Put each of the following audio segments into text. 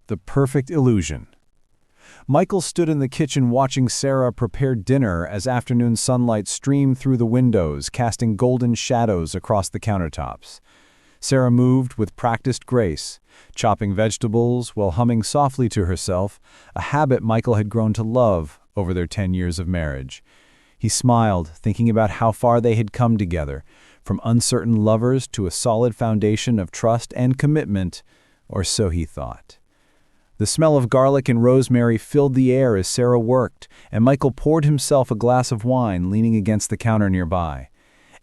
The perfect illusion. Michael stood in the kitchen watching Sarah prepare dinner as afternoon sunlight streamed through the windows, casting golden shadows across the countertops. Sarah moved with practiced grace, chopping vegetables while humming softly to herself, a habit Michael had grown to love over their 10 years of marriage. He smiled, thinking about how far they had come together, from uncertain lovers to a solid foundation of trust and commitment, or so he thought. The smell of garlic and rosemary filled the air as Sarah worked, and Michael poured himself a glass of wine, leaning against the counter nearby.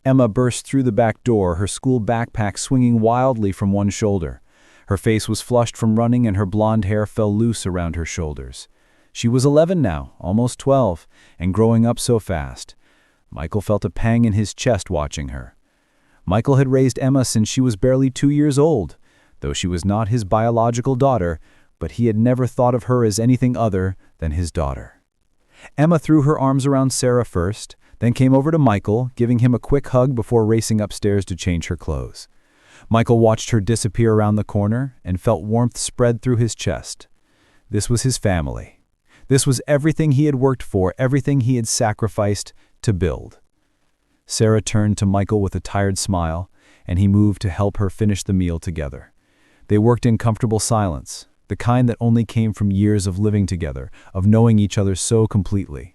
Emma burst through the back door, her school backpack swinging wildly from one shoulder. Her face was flushed from running and her blonde hair fell loose around her shoulders. She was 11 now, almost 12, and growing up so fast. Michael felt a pang in his chest watching her. Michael had raised Emma since she was barely 2 years old, though she was not his biological daughter, but he had never thought of her as anything other than his daughter. Emma threw her arms around Sarah first, then came over to Michael, giving him a quick hug before racing upstairs to change her clothes. Michael watched her disappear around the corner and felt warmth spread through his chest. This was his family. This was everything he had worked for, everything he had sacrificed to build. Sarah turned to Michael with a tired smile, and he moved to help her finish the meal together. They worked in comfortable silence, the kind that only came from years of living together, of knowing each other so completely.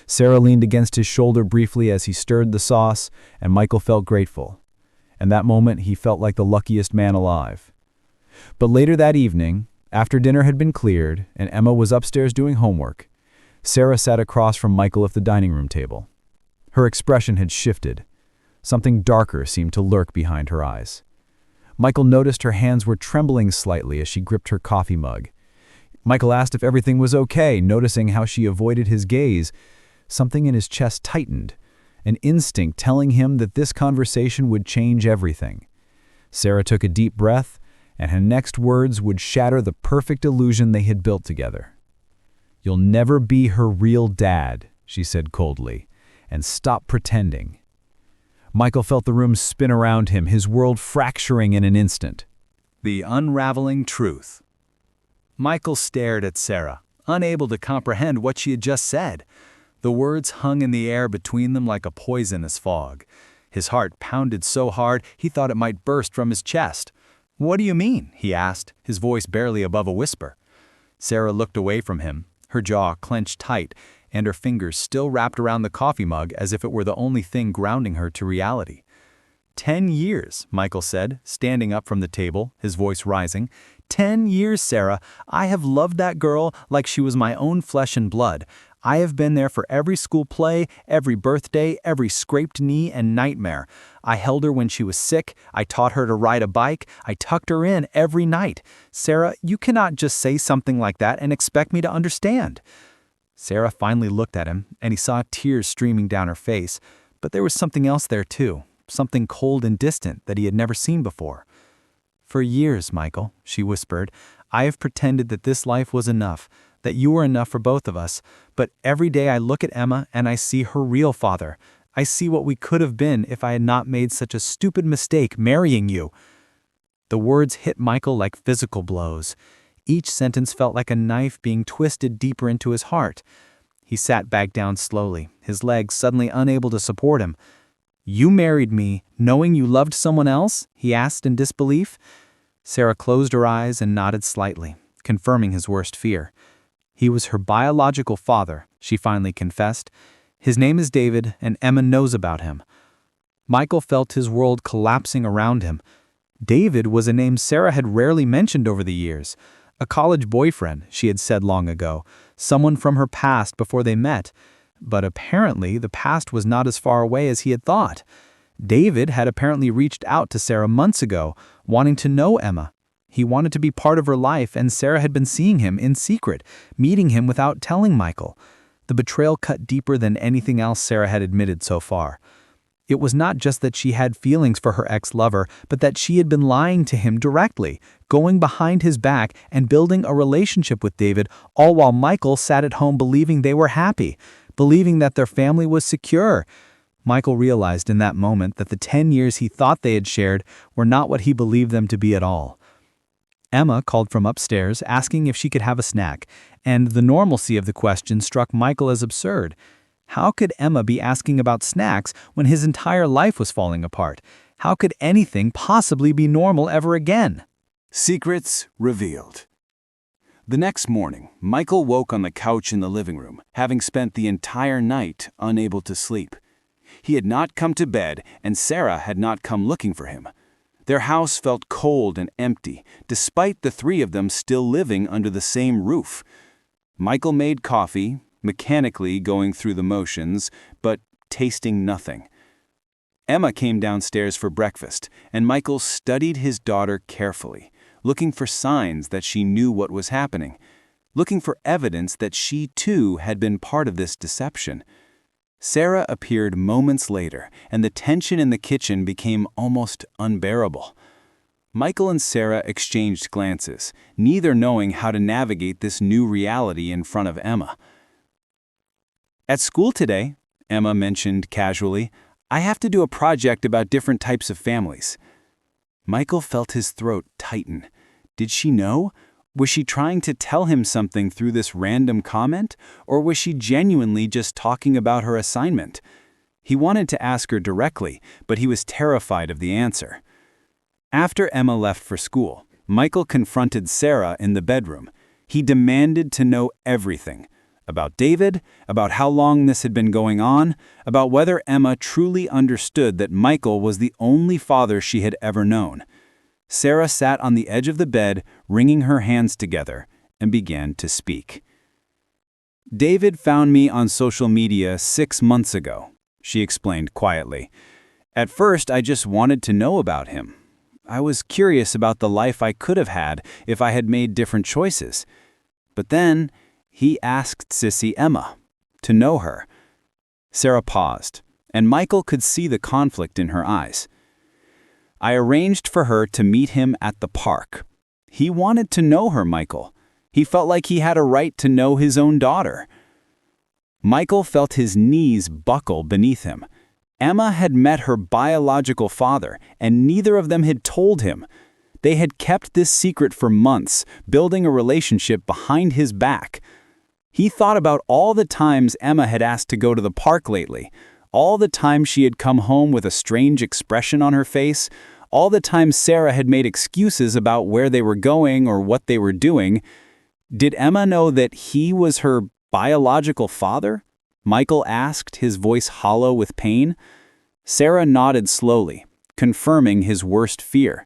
Sarah leaned against his shoulder briefly as he stirred the sauce, and Michael felt grateful. In that moment, he felt like the luckiest man alive. But later that evening, after dinner had been cleared and Emma was upstairs doing homework, Sarah sat across from Michael at the dining room table. Her expression had shifted. Something darker seemed to lurk behind her eyes. Michael noticed her hands were trembling slightly as she gripped her coffee mug. Michael asked if everything was okay, noticing how she avoided his gaze. Something in his chest tightened, an instinct telling him that this conversation would change everything. Sarah took a deep breath, and her next words would shatter the perfect illusion they had built together. "You'll never be her real dad," she said coldly, "and stop pretending." Michael felt the room spin around him, his world fracturing in an instant. The unraveling truth. Michael stared at Sarah, unable to comprehend what she had just said. The words hung in the air between them like a poisonous fog. His heart pounded so hard he thought it might burst from his chest. "What do you mean?" he asked, his voice barely above a whisper. Sarah looked away from him, her jaw clenched tight, and her fingers still wrapped around the coffee mug as if it were the only thing grounding her to reality. 10 years, Michael said, standing up from the table, his voice rising. 10 years, Sarah. I have loved that girl like she was my own flesh and blood. I have been there for every school play, every birthday, every scraped knee and nightmare. I held her when she was sick. I taught her to ride a bike. I tucked her in every night. Sarah, you cannot just say something like that and expect me to understand. Sarah finally looked at him, and he saw tears streaming down her face. But there was something else there too, something cold and distant that he had never seen before. "For years, Michael," she whispered, "I have pretended that this life was enough, that you were enough for both of us. But every day I look at Emma and I see her real father. I see what we could have been if I had not made such a stupid mistake marrying you." The words hit Michael like physical blows. Each sentence felt like a knife being twisted deeper into his heart. He sat back down slowly, his legs suddenly unable to support him. "You married me, knowing you loved someone else?" he asked in disbelief. Sarah closed her eyes and nodded slightly, confirming his worst fear. "He was her biological father," she finally confessed. "His name is David, and Emma knows about him." Michael felt his world collapsing around him. David was a name Sarah had rarely mentioned over the years. A college boyfriend, she had said long ago, someone from her past before they met. But apparently the past was not as far away as he had thought. David had apparently reached out to Sarah months ago, wanting to know Emma. He wanted to be part of her life, and Sarah had been seeing him in secret, meeting him without telling Michael. The betrayal cut deeper than anything else Sarah had admitted so far. It was not just that she had feelings for her ex-lover, but that she had been lying to him directly, going behind his back and building a relationship with David, all while Michael sat at home believing they were happy, believing that their family was secure. Michael realized in that moment that the 10 years he thought they had shared were not what he believed them to be at all. Emma called from upstairs, asking if she could have a snack, and the normalcy of the question struck Michael as absurd. How could Emma be asking about snacks when his entire life was falling apart? How could anything possibly be normal ever again? Secrets revealed. The next morning, Michael woke on the couch in the living room, having spent the entire night unable to sleep. He had not come to bed, and Sarah had not come looking for him. Their house felt cold and empty, despite the three of them still living under the same roof. Michael made coffee, mechanically going through the motions, but tasting nothing. Emma came downstairs for breakfast, and Michael studied his daughter carefully, looking for signs that she knew what was happening, looking for evidence that she too had been part of this deception. Sarah appeared moments later, and the tension in the kitchen became almost unbearable. Michael and Sarah exchanged glances, neither knowing how to navigate this new reality in front of Emma. "At school today," Emma mentioned casually, "I have to do a project about different types of families." Michael felt his throat tighten. Did she know? Was she trying to tell him something through this random comment, or was she genuinely just talking about her assignment? He wanted to ask her directly, but he was terrified of the answer. After Emma left for school, Michael confronted Sarah in the bedroom. He demanded to know everything. About David, about how long this had been going on, about whether Emma truly understood that Michael was the only father she had ever known. Sarah sat on the edge of the bed, wringing her hands together, and began to speak. "David found me on social media 6 months ago," she explained quietly. "At first, I just wanted to know about him. I was curious about the life I could have had if I had made different choices. But then, he asked Sissy Emma to know her." Sarah paused, and Michael could see the conflict in her eyes. "I arranged for her to meet him at the park. He wanted to know her, Michael. He felt like he had a right to know his own daughter." Michael felt his knees buckle beneath him. Emma had met her biological father, and neither of them had told him. They had kept this secret for months, building a relationship behind his back. He thought about all the times Emma had asked to go to the park lately, all the times she had come home with a strange expression on her face, all the times Sarah had made excuses about where they were going or what they were doing. Did Emma know that he was her biological father? Michael asked, his voice hollow with pain. Sarah nodded slowly, confirming his worst fear.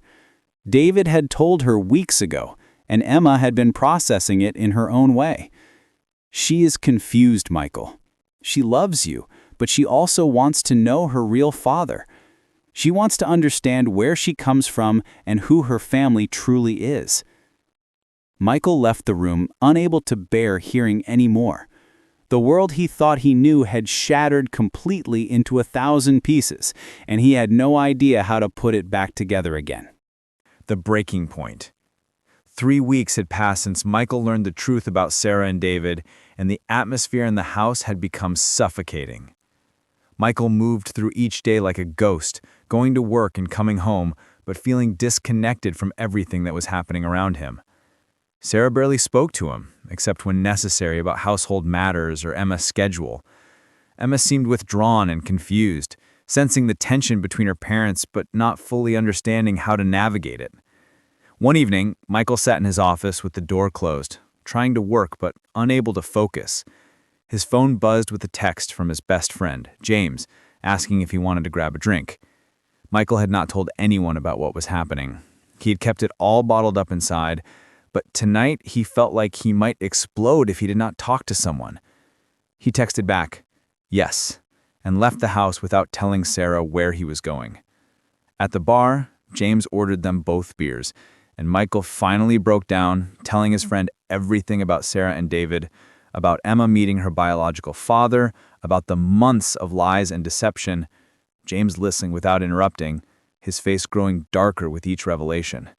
David had told her weeks ago, and Emma had been processing it in her own way. "She is confused, Michael. She loves you, but she also wants to know her real father. She wants to understand where she comes from and who her family truly is." Michael left the room, unable to bear hearing any more. The world he thought he knew had shattered completely into 1,000 pieces, and he had no idea how to put it back together again. The breaking point. 3 weeks had passed since Michael learned the truth about Sarah and David, and the atmosphere in the house had become suffocating. Michael moved through each day like a ghost, going to work and coming home, but feeling disconnected from everything that was happening around him. Sarah barely spoke to him, except when necessary about household matters or Emma's schedule. Emma seemed withdrawn and confused, sensing the tension between her parents but not fully understanding how to navigate it. One evening, Michael sat in his office with the door closed, trying to work but unable to focus. His phone buzzed with a text from his best friend, James, asking if he wanted to grab a drink. Michael had not told anyone about what was happening. He had kept it all bottled up inside, but tonight he felt like he might explode if he did not talk to someone. He texted back, "Yes," and left the house without telling Sarah where he was going. At the bar, James ordered them both beers, and Michael finally broke down, telling his friend everything about Sarah and David, about Emma meeting her biological father, about the months of lies and deception. James listening without interrupting, his face growing darker with each revelation.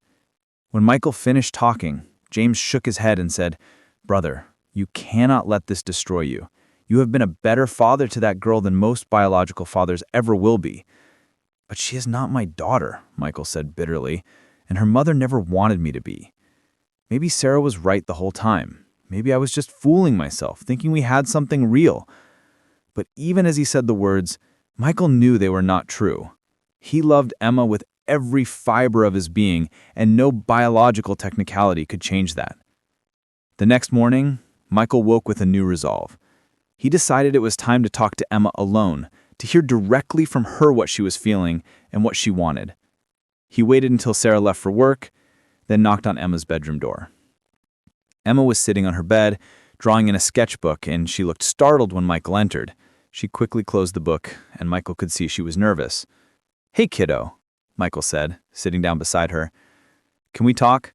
When Michael finished talking, James shook his head and said, "Brother, you cannot let this destroy you. You have been a better father to that girl than most biological fathers ever will be." "But she is not my daughter," Michael said bitterly, "and her mother never wanted me to be." Maybe Sarah was right the whole time. Maybe I was just fooling myself, thinking we had something real. But even as he said the words, Michael knew they were not true. He loved Emma with every fiber of his being, and no biological technicality could change that. The next morning, Michael woke with a new resolve. He decided it was time to talk to Emma alone, to hear directly from her what she was feeling and what she wanted. He waited until Sarah left for work, then knocked on Emma's bedroom door. Emma was sitting on her bed, drawing in a sketchbook, and she looked startled when Michael entered. She quickly closed the book, and Michael could see she was nervous. "Hey, kiddo," Michael said, sitting down beside her. "Can we talk?"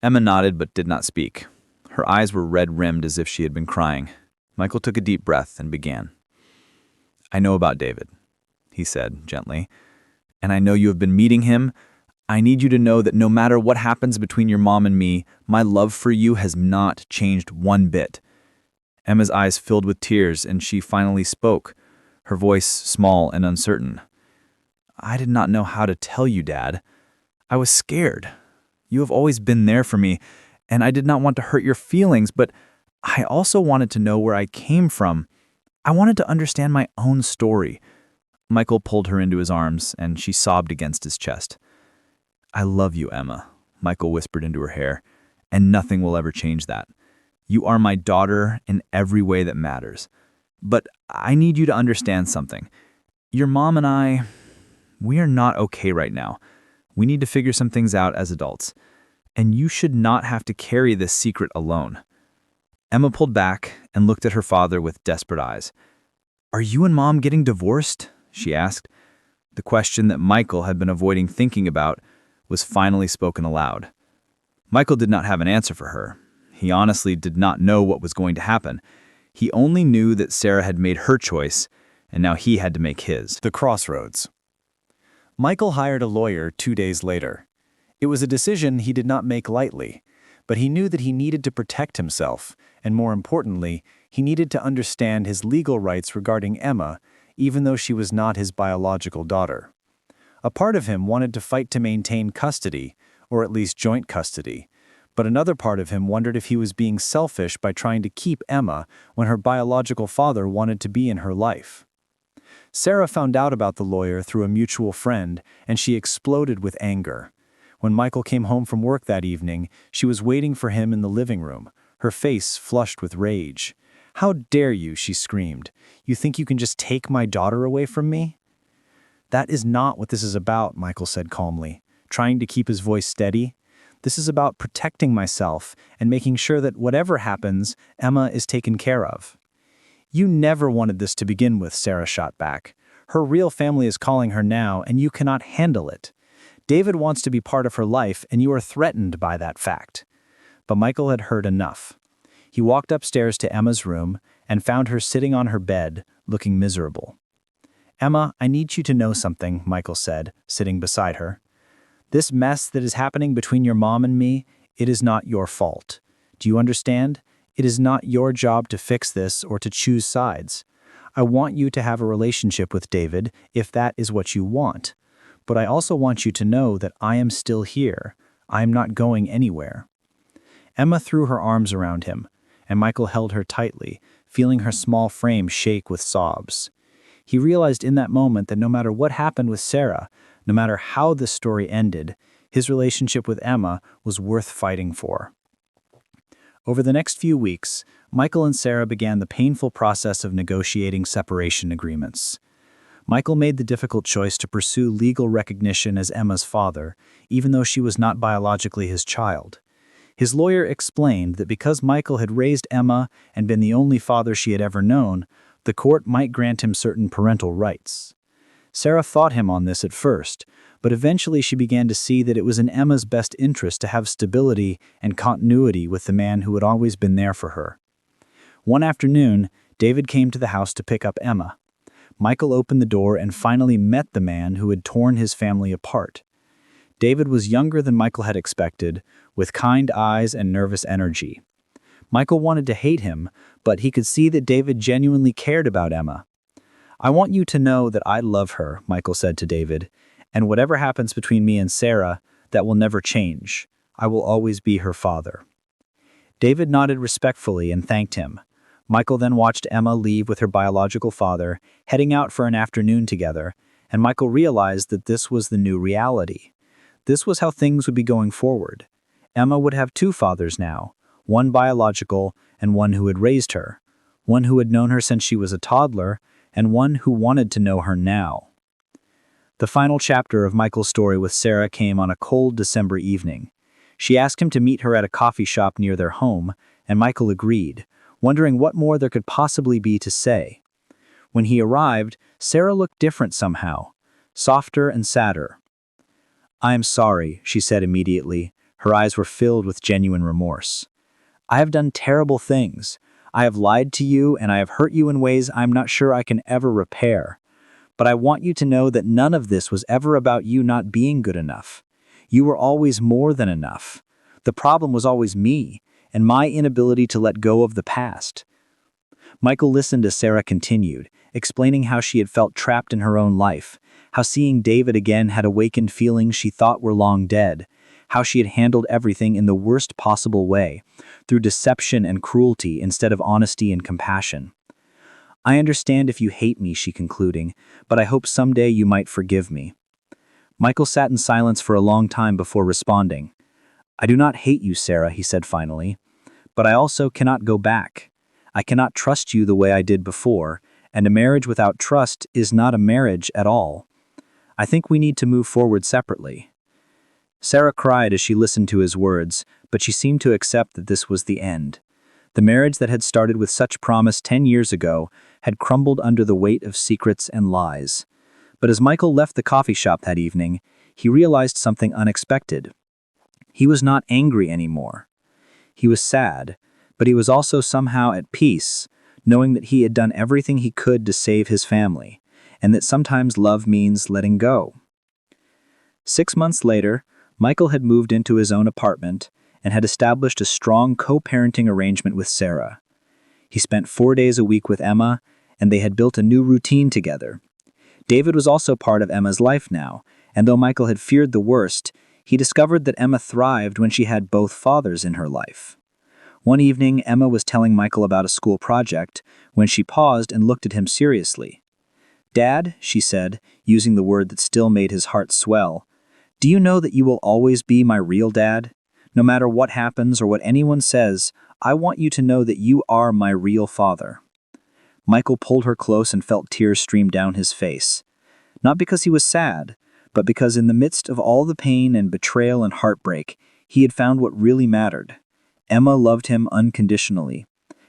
Emma nodded but did not speak. Her eyes were red-rimmed as if she had been crying. Michael took a deep breath and began. "I know about David," he said gently, "and I know you have been meeting him. I need you to know that no matter what happens between your mom and me, my love for you has not changed one bit." Emma's eyes filled with tears, and she finally spoke, her voice small and uncertain. "I did not know how to tell you, Dad. I was scared. You have always been there for me, and I did not want to hurt your feelings, but I also wanted to know where I came from. I wanted to understand my own story." Michael pulled her into his arms, and she sobbed against his chest. "I love you, Emma," Michael whispered into her hair, "and nothing will ever change that. You are my daughter in every way that matters. But I need you to understand something. Your mom and we are not okay right now. We need to figure some things out as adults. And you should not have to carry this secret alone." Emma pulled back and looked at her father with desperate eyes. "Are you and Mom getting divorced?" she asked. The question that Michael had been avoiding thinking about was finally spoken aloud. Michael did not have an answer for her. He honestly did not know what was going to happen. He only knew that Sarah had made her choice, and now he had to make his. The crossroads. Michael hired a lawyer 2 days later. It was a decision he did not make lightly, but he knew that he needed to protect himself, and more importantly, he needed to understand his legal rights regarding Emma, even though she was not his biological daughter. A part of him wanted to fight to maintain custody, or at least joint custody, but another part of him wondered if he was being selfish by trying to keep Emma when her biological father wanted to be in her life. Sarah found out about the lawyer through a mutual friend, and she exploded with anger. When Michael came home from work that evening, she was waiting for him in the living room, her face flushed with rage. "How dare you?" she screamed. "You think you can just take my daughter away from me?" "That is not what this is about," Michael said calmly, trying to keep his voice steady. "This is about protecting myself and making sure that whatever happens, Emma is taken care of." "You never wanted this to begin with," Sarah shot back. "Her real family is calling her now, and you cannot handle it. David wants to be part of her life, and you are threatened by that fact." But Michael had heard enough. He walked upstairs to Emma's room and found her sitting on her bed, looking miserable. "Emma, I need you to know something," Michael said, sitting beside her. "This mess that is happening between your mom and me, it is not your fault. Do you understand? It is not your job to fix this or to choose sides. I want you to have a relationship with David if that is what you want. But I also want you to know that I am still here. I am not going anywhere." Emma threw her arms around him, and Michael held her tightly, feeling her small frame shake with sobs. He realized in that moment that no matter what happened with Sarah, no matter how this story ended, his relationship with Emma was worth fighting for. Over the next few weeks, Michael and Sarah began the painful process of negotiating separation agreements. Michael made the difficult choice to pursue legal recognition as Emma's father, even though she was not biologically his child. His lawyer explained that because Michael had raised Emma and been the only father she had ever known, the court might grant him certain parental rights. Sarah fought him on this at first, but eventually she began to see that it was in Emma's best interest to have stability and continuity with the man who had always been there for her. One afternoon, David came to the house to pick up Emma. Michael opened the door and finally met the man who had torn his family apart. David was younger than Michael had expected, with kind eyes and nervous energy. Michael wanted to hate him, but he could see that David genuinely cared about Emma. "I want you to know that I love her," Michael said to David, "and whatever happens between me and Sarah, that will never change. I will always be her father." David nodded respectfully and thanked him. Michael then watched Emma leave with her biological father, heading out for an afternoon together, and Michael realized that this was the new reality. This was how things would be going forward. Emma would have two fathers now, one biological and one who had raised her, one who had known her since she was a toddler, and one who wanted to know her now. The final chapter of Michael's story with Sarah came on a cold December evening. She asked him to meet her at a coffee shop near their home, and Michael agreed, wondering what more there could possibly be to say. When he arrived, Sarah looked different somehow, softer and sadder. "I am sorry," she said immediately. Her eyes were filled with genuine remorse. "I have done terrible things. I have lied to you and I have hurt you in ways I'm not sure I can ever repair. But I want you to know that none of this was ever about you not being good enough. You were always more than enough. The problem was always me and my inability to let go of the past." Michael listened as Sarah continued, explaining how she had felt trapped in her own life, how seeing David again had awakened feelings she thought were long dead, how she had handled everything in the worst possible way, through deception and cruelty instead of honesty and compassion. "I understand if you hate me," she concluding, "but I hope someday you might forgive me." Michael sat in silence for a long time before responding. "I do not hate you, Sarah," he said finally, "but I also cannot go back. I cannot trust you the way I did before, and a marriage without trust is not a marriage at all. I think we need to move forward separately." Sarah cried as she listened to his words, but she seemed to accept that this was the end. The marriage that had started with such promise 10 years ago had crumbled under the weight of secrets and lies. But as Michael left the coffee shop that evening, he realized something unexpected. He was not angry anymore. He was sad, but he was also somehow at peace, knowing that he had done everything he could to save his family, and that sometimes love means letting go. 6 months later, Michael had moved into his own apartment and had established a strong co-parenting arrangement with Sarah. He spent 4 days a week with Emma, and they had built a new routine together. David was also part of Emma's life now, and though Michael had feared the worst, he discovered that Emma thrived when she had both fathers in her life. One evening, Emma was telling Michael about a school project when she paused and looked at him seriously. "Dad," she said, using the word that still made his heart swell, "do you know that you will always be my real dad? No matter what happens or what anyone says, I want you to know that you are my real father." Michael pulled her close and felt tears stream down his face. Not because he was sad, but because in the midst of all the pain and betrayal and heartbreak, he had found what really mattered. Emma loved him unconditionally,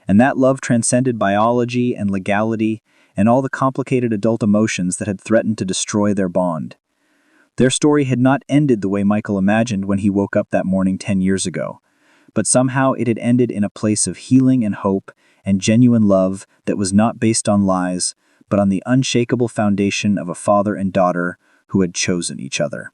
and that love transcended biology and legality and all the complicated adult emotions that had threatened to destroy their bond. Their story had not ended the way Michael imagined when he woke up that morning 10 years ago, but somehow it had ended in a place of healing and hope and genuine love that was not based on lies, but on the unshakable foundation of a father and daughter who had chosen each other.